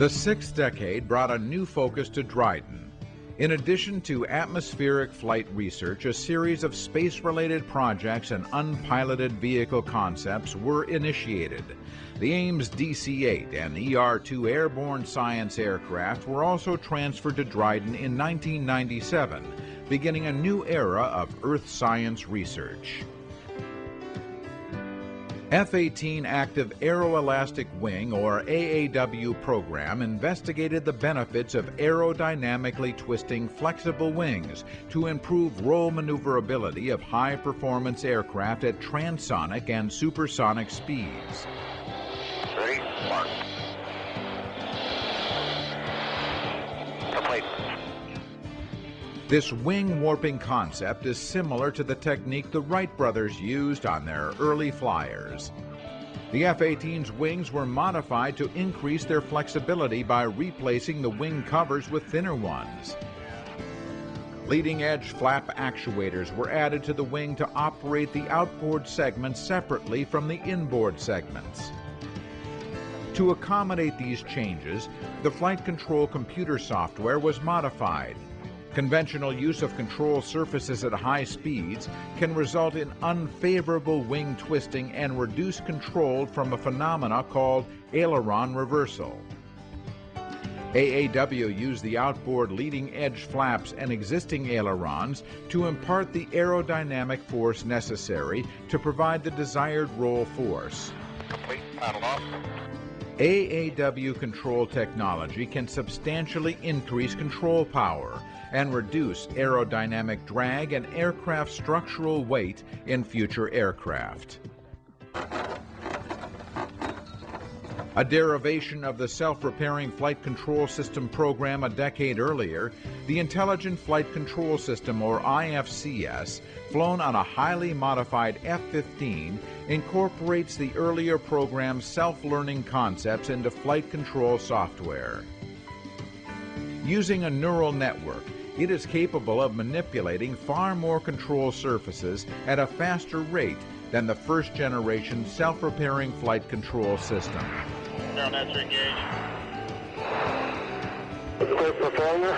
The sixth decade brought a new focus to Dryden. In addition to atmospheric flight research, a series of space-related projects and unpiloted vehicle concepts were initiated. The Ames DC-8 and ER-2 airborne science aircraft were also transferred to Dryden in 1997, beginning a new era of Earth science research. F-18 Active Aeroelastic Wing, or AAW program, investigated the benefits of aerodynamically twisting flexible wings to improve roll maneuverability of high-performance aircraft at transonic and supersonic speeds. Ready? Mark. Complete. This wing warping concept is similar to the technique the Wright brothers used on their early flyers. The F-18's wings were modified to increase their flexibility by replacing the wing covers with thinner ones. Leading-edge flap actuators were added to the wing to operate the outboard segments separately from the inboard segments. To accommodate these changes, the flight control computer software was modified. Conventional use of control surfaces at high speeds can result in unfavorable wing twisting and reduce control from a phenomena called aileron reversal. AAW used the outboard leading-edge flaps and existing ailerons to impart the aerodynamic force necessary to provide the desired roll force. Complete. Paddle off. AAW control technology can substantially increase control power and reduce aerodynamic drag and aircraft structural weight in future aircraft. A derivation of the self-repairing flight control system program a decade earlier, the Intelligent Flight Control System, or IFCS, flown on a highly modified F-15, incorporates the earlier program's self-learning concepts into flight control software. Using a neural network, it is capable of manipulating far more control surfaces at a faster rate than the first-generation self-repairing flight control system. Neural nets are engaged. Clear for failure.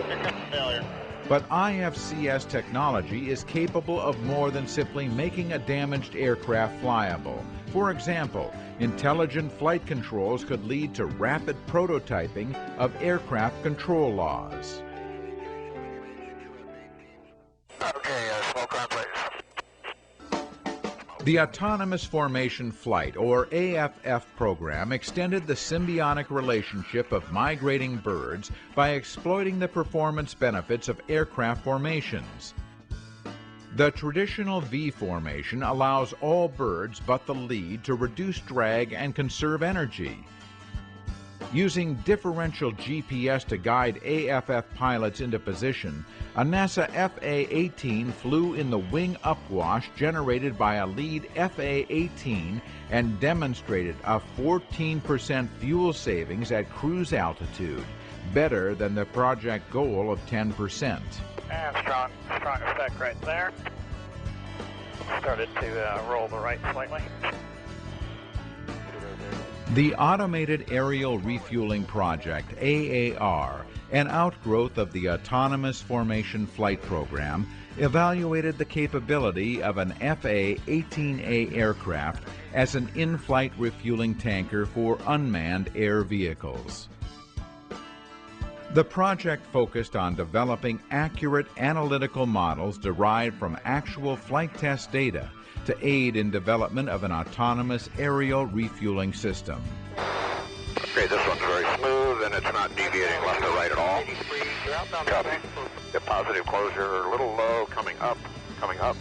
Here comes failure. But IFCS technology is capable of more than simply making a damaged aircraft flyable. For example, intelligent flight controls could lead to rapid prototyping of aircraft control laws. Okay, smoke on, please. The Autonomous Formation Flight, or AFF program, extended the symbiotic relationship of migrating birds by exploiting the performance benefits of aircraft formations. The traditional V formation allows all birds but the lead to reduce drag and conserve energy. Using differential GPS to guide AFF pilots into position, a NASA FA-18 flew in the wing upwash generated by a lead FA-18 and demonstrated a 14% fuel savings at cruise altitude, better than the project goal of 10%. And strong effect right there. Started to roll the right slightly. The Automated Aerial Refueling Project, AAR, an outgrowth of the Autonomous Formation Flight Program, evaluated the capability of an FA-18A aircraft as an in-flight refueling tanker for unmanned air vehicles. The project focused on developing accurate analytical models derived from actual flight test data to aid in development of an autonomous aerial refueling system. Okay, this one's very smooth and it's not deviating left or right at all. Copy. The positive closure, a little low, coming up, coming up.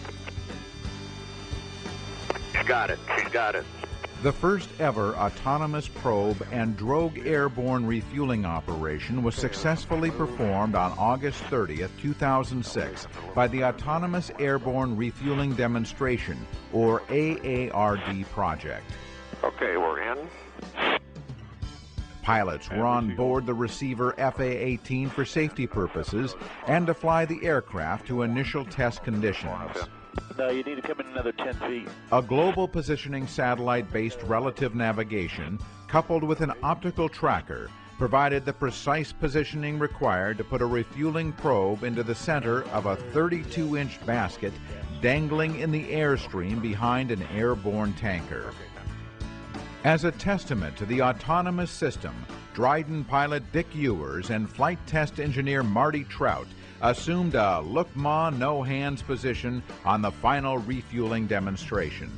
She's got it, she's got it. The first ever autonomous probe and drogue airborne refueling operation was successfully performed on August 30th, 2006 by the Autonomous Airborne Refueling Demonstration, or AARD project. Okay, we're in. Pilots were on board the receiver FA-18 for safety purposes and to fly the aircraft to initial test conditions. No, you need to come in another 10 feet. A global positioning satellite-based relative navigation, coupled with an optical tracker, provided the precise positioning required to put a refueling probe into the center of a 32-inch basket dangling in the airstream behind an airborne tanker. As a testament to the autonomous system, Dryden pilot Dick Ewers and flight test engineer Marty Trout assumed a look-ma, no-hands position on the final refueling demonstration.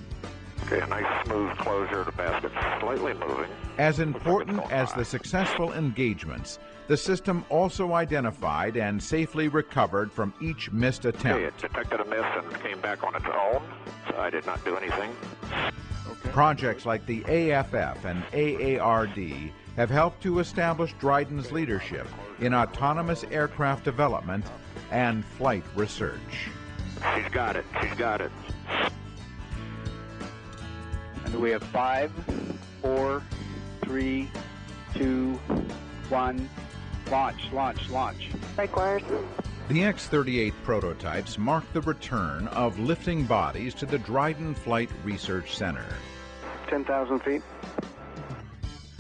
Okay, a nice smooth closure. The basket slightly moving. As important as the successful engagements, the system also identified and safely recovered from each missed attempt. Okay, it detected a miss and came back on its own, so I did not do anything. Okay. Projects like the AFF and AARD have helped to establish Dryden's leadership in autonomous aircraft development and flight research. She's got it. She's got it. And we have 5, 4, 3, 2, 1. Launch. Break wires. The X-38 prototypes mark the return of lifting bodies to the Dryden Flight Research Center. 10,000 feet.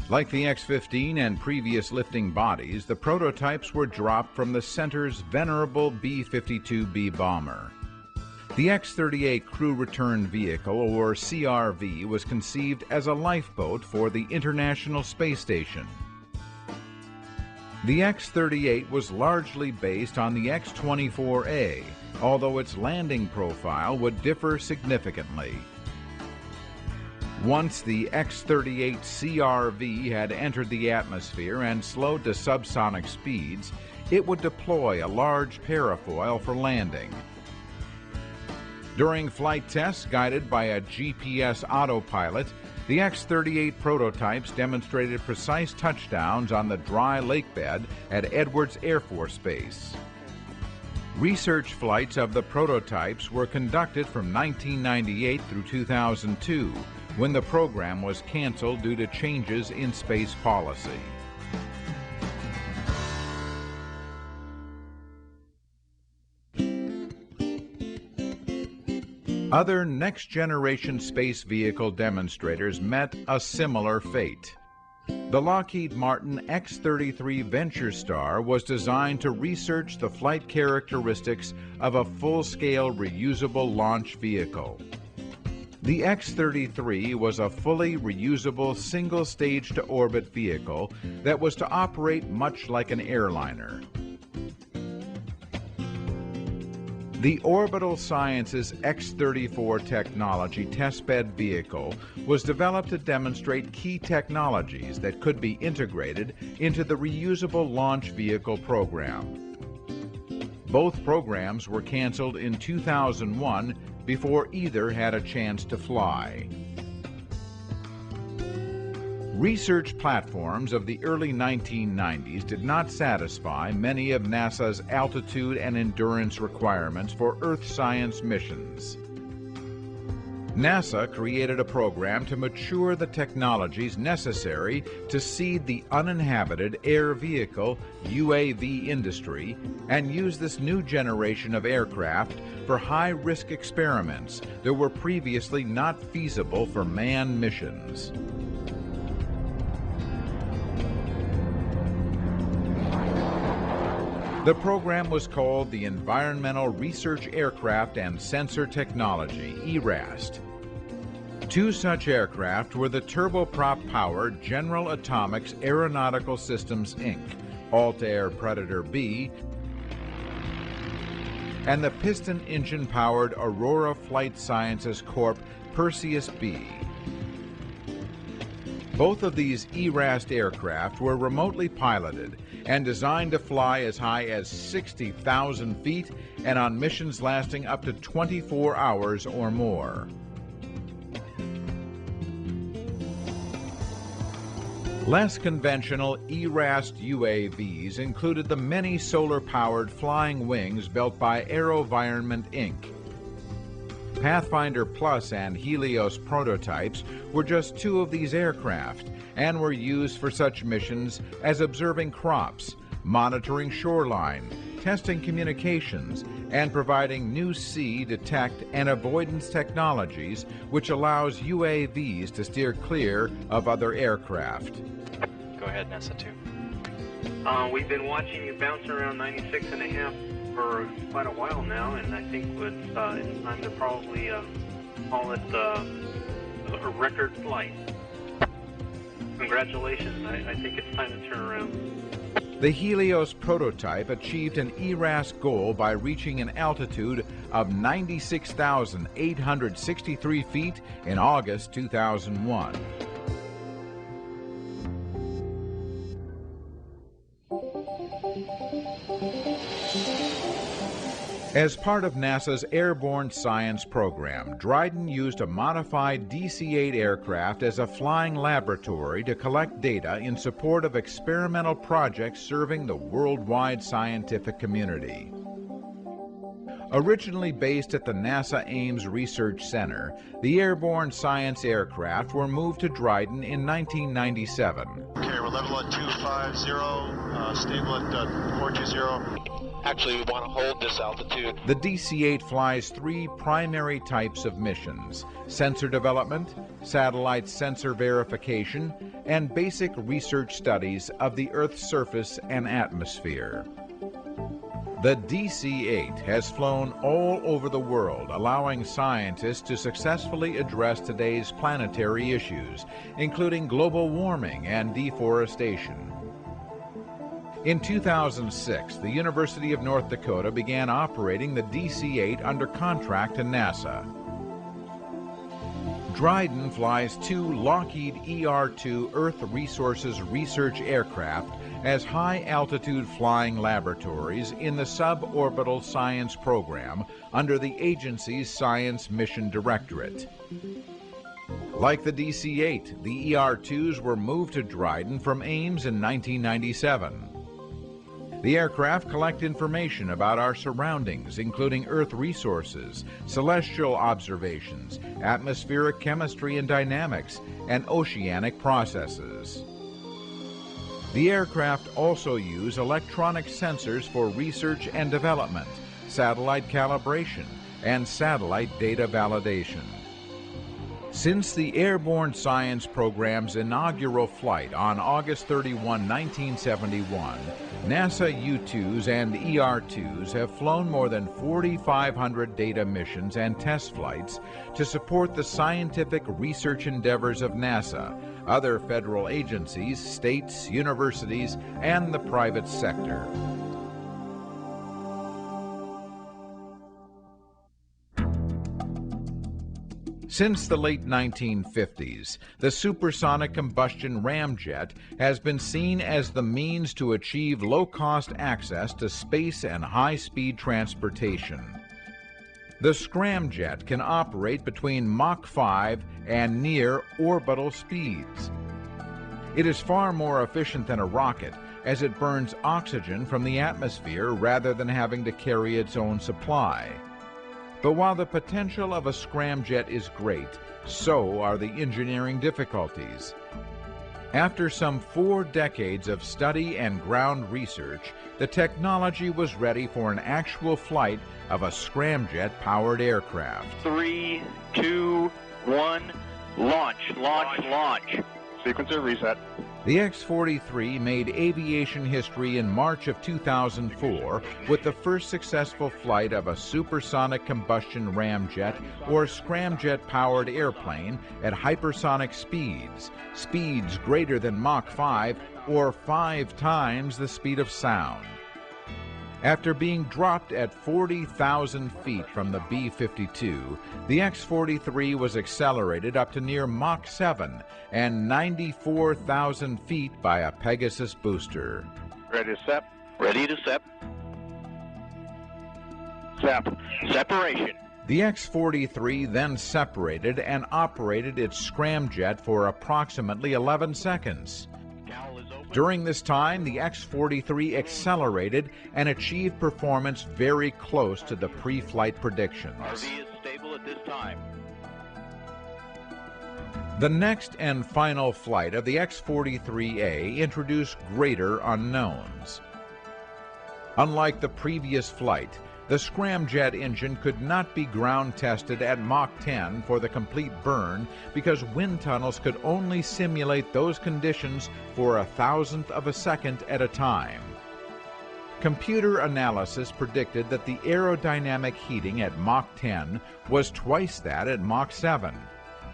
Like the X-15 and previous lifting bodies, the prototypes were dropped from the center's venerable B-52B bomber. The X-38 Crew Return Vehicle, or CRV, was conceived as a lifeboat for the International Space Station. The X-38 was largely based on the X-24A, although its landing profile would differ significantly. Once the X-38 CRV had entered the atmosphere and slowed to subsonic speeds, it would deploy a large parafoil for landing. During flight tests guided by a GPS autopilot, the X-38 prototypes demonstrated precise touchdowns on the dry lake bed at Edwards Air Force Base. Research flights of the prototypes were conducted from 1998 through 2002, when the program was canceled due to changes in space policy. Other next-generation space vehicle demonstrators met a similar fate. The Lockheed Martin X-33 Venture Star was designed to research the flight characteristics of a full-scale reusable launch vehicle. The X-33 was a fully reusable single-stage-to-orbit vehicle that was to operate much like an airliner. The Orbital Sciences X-34 technology testbed vehicle was developed to demonstrate key technologies that could be integrated into the reusable launch vehicle program. Both programs were canceled in 2001 before either had a chance to fly. Research platforms of the early 1990s did not satisfy many of NASA's altitude and endurance requirements for Earth science missions. NASA created a program to mature the technologies necessary to seed the uninhabited air vehicle UAV industry and use this new generation of aircraft for high-risk experiments that were previously not feasible for manned missions. The program was called the Environmental Research Aircraft and Sensor Technology, ERAST. Two such aircraft were the turboprop-powered General Atomics Aeronautical Systems, Inc., Altair Predator B, and the piston engine-powered Aurora Flight Sciences Corp. Perseus B. Both of these ERAST aircraft were remotely piloted and designed to fly as high as 60,000 feet and on missions lasting up to 24 hours or more. Less conventional ERAST UAVs included the many solar-powered flying wings built by AeroVironment, Inc. Pathfinder Plus and Helios prototypes were just two of these aircraft and were used for such missions as observing crops, monitoring shoreline, testing communications, and providing new sea detect and avoidance technologies which allows UAVs to steer clear of other aircraft. Go ahead, NASA 2. We've been watching you bounce around 96.5 for quite a while now, and I think it's time to probably call it a record flight. Congratulations. I think it's time to turn around. The Helios prototype achieved an ERAS goal by reaching an altitude of 96,863 feet in August 2001. As part of NASA's Airborne Science Program, Dryden used a modified DC-8 aircraft as a flying laboratory to collect data in support of experimental projects serving the worldwide scientific community. Originally based at the NASA Ames Research Center, the Airborne Science aircraft were moved to Dryden in 1997. Okay, we're level at 250, stable at 420. Actually, we want to hold this altitude. The DC-8 flies three primary types of missions: sensor development, satellite sensor verification, and basic research studies of the Earth's surface and atmosphere. The DC-8 has flown all over the world, allowing scientists to successfully address today's planetary issues, including global warming and deforestation. In 2006, the University of North Dakota began operating the DC-8 under contract to NASA. Dryden flies two Lockheed ER-2 Earth Resources research aircraft as high-altitude flying laboratories in the Suborbital Science Program under the agency's Science Mission Directorate. Like the DC-8, the ER-2s were moved to Dryden from Ames in 1997. The aircraft collect information about our surroundings, including Earth resources, celestial observations, atmospheric chemistry and dynamics, and oceanic processes. The aircraft also use electronic sensors for research and development, satellite calibration, and satellite data validation. Since the Airborne Science Program's inaugural flight on August 31, 1971, NASA U-2s and ER-2s have flown more than 4,500 data missions and test flights to support the scientific research endeavors of NASA, other federal agencies, states, universities, and the private sector. Since the late 1950s, the supersonic combustion ramjet has been seen as the means to achieve low-cost access to space and high-speed transportation. The scramjet can operate between Mach 5 and near orbital speeds. It is far more efficient than a rocket, as it burns oxygen from the atmosphere rather than having to carry its own supply. But while the potential of a scramjet is great, so are the engineering difficulties. After some 4 decades of study and ground research, the technology was ready for an actual flight of a scramjet-powered aircraft. 3, 2, 1, launch. Sequencer reset. The X-43 made aviation history in March of 2004 with the first successful flight of a supersonic combustion ramjet or scramjet-powered airplane at hypersonic speeds, speeds greater than Mach 5 or 5 times the speed of sound. After being dropped at 40,000 feet from the B-52, the X-43 was accelerated up to near Mach 7 and 94,000 feet by a Pegasus booster. Ready to set. Ready to set. Sep. Separation. The X-43 then separated and operated its scramjet for approximately 11 seconds. During this time, the X-43 accelerated and achieved performance very close to the pre-flight predictions. RV is stable at this time. The next and final flight of the X-43A introduced greater unknowns. Unlike the previous flight, The scramjet engine could not be ground tested at Mach 10 for the complete burn because wind tunnels could only simulate those conditions for 1,000th of a second at a time. Computer analysis predicted that the aerodynamic heating at Mach 10 was twice that at Mach 7.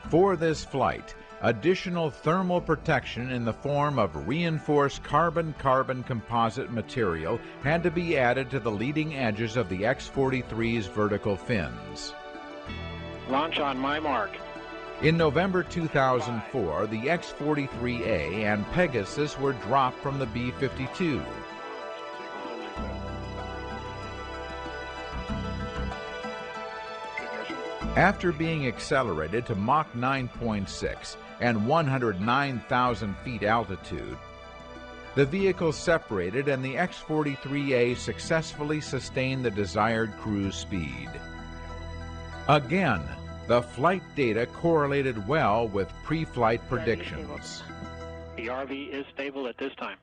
For this flight, additional thermal protection in the form of reinforced carbon-carbon composite material had to be added to the leading edges of the X-43's vertical fins. Launch on my mark. In November 2004, the X-43A and Pegasus were dropped from the B-52. After being accelerated to Mach 9.6 and 109,000 feet altitude, the vehicles separated and the X-43A successfully sustained the desired cruise speed. Again, the flight data correlated well with pre-flight predictions. The RV is stable at this time.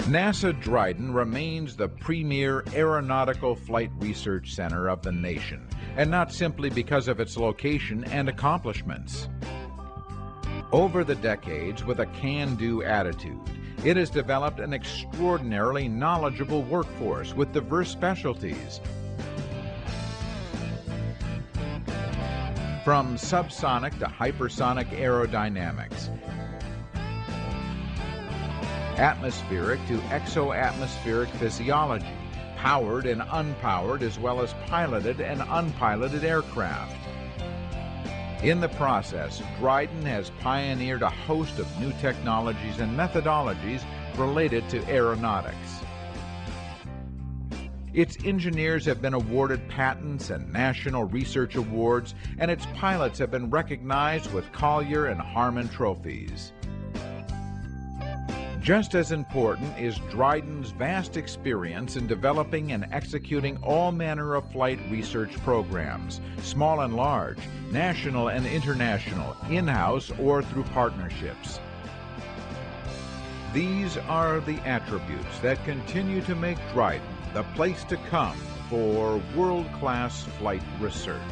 NASA Dryden remains the premier aeronautical flight research center of the nation, and not simply because of its location and accomplishments. Over the decades, with a can-do attitude, it has developed an extraordinarily knowledgeable workforce with diverse specialties. From subsonic to hypersonic aerodynamics, atmospheric to exoatmospheric physiology, powered and unpowered, as well as piloted and unpiloted aircraft. In the process, Dryden has pioneered a host of new technologies and methodologies related to aeronautics. Its engineers have been awarded patents and national research awards, and its pilots have been recognized with Collier and Harmon trophies. Just as important is Dryden's vast experience in developing and executing all manner of flight research programs, small and large, national and international, in-house or through partnerships. These are the attributes that continue to make Dryden the place to come for world-class flight research.